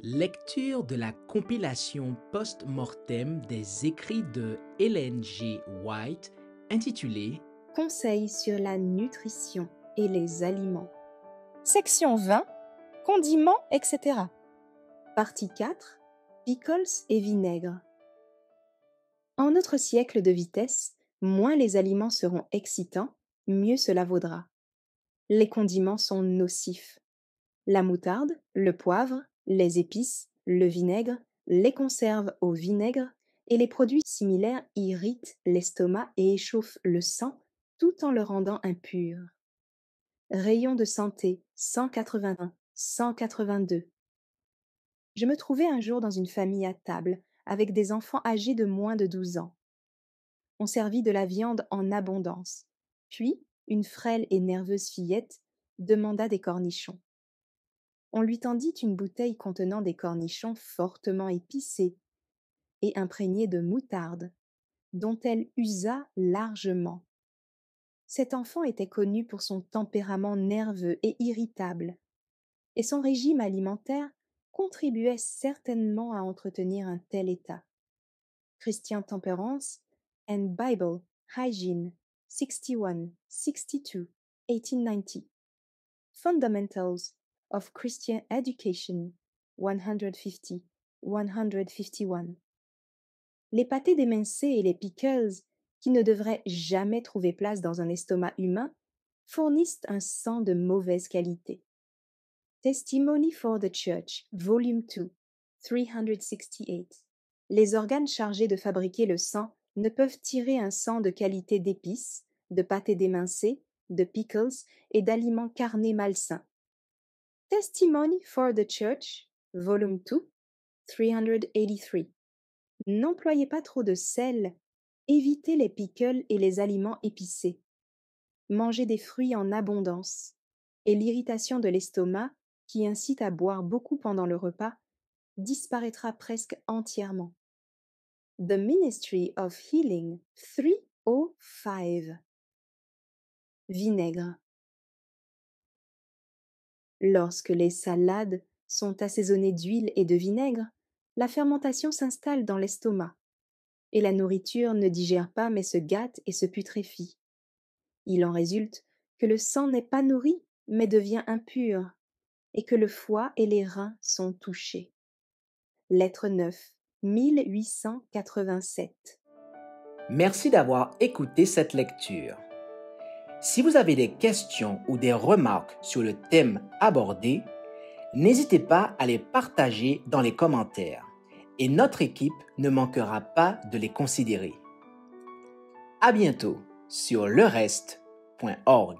Lecture de la compilation post-mortem des écrits de Ellen G. White intitulée Conseils sur la nutrition et les aliments. Section 20. Condiments, etc. Partie 4. Pickles et vinaigre. En notre siècle de vitesse, moins les aliments seront excitants, mieux cela vaudra. Les condiments sont nocifs. La moutarde, le poivre, les épices, le vinaigre, les conserves au vinaigre et les produits similaires irritent l'estomac et échauffent le sang tout en le rendant impur. Rayon de santé 181, 182. Je me trouvais un jour dans une famille à table avec des enfants âgés de moins de 12 ans. On servit de la viande en abondance. Puis, une frêle et nerveuse fillette demanda des cornichons. On lui tendit une bouteille contenant des cornichons fortement épicés et imprégnés de moutarde, dont elle usa largement. Cet enfant était connu pour son tempérament nerveux et irritable, et son régime alimentaire contribuait certainement à entretenir un tel état. Christian Temperance and Bible Hygiene 61, 62, 1890. Fundamentals of Christian Education 150, 151. Les pâtés d'émincé et les pickles, qui ne devraient jamais trouver place dans un estomac humain, fournissent un sang de mauvaise qualité. Testimony for the Church, Volume 2, 368. Les organes chargés de fabriquer le sang ne peuvent tirer un sang de qualité d'épices, de pâtés d'émincé, de pickles et d'aliments carnés malsains. Testimony for the Church, Volume 2, 383. N'employez pas trop de sel, évitez les pickles et les aliments épicés. Mangez des fruits en abondance, et l'irritation de l'estomac, qui incite à boire beaucoup pendant le repas, disparaîtra presque entièrement. The Ministry of Healing 305. Vinaigre. Lorsque les salades sont assaisonnées d'huile et de vinaigre, la fermentation s'installe dans l'estomac, et la nourriture ne digère pas mais se gâte et se putréfie. Il en résulte que le sang n'est pas nourri mais devient impur, et que le foie et les reins sont touchés. Lettre 9, 1887. Merci d'avoir écouté cette lecture. Si vous avez des questions ou des remarques sur le thème abordé, n'hésitez pas à les partager dans les commentaires et notre équipe ne manquera pas de les considérer. À bientôt sur lereste.org.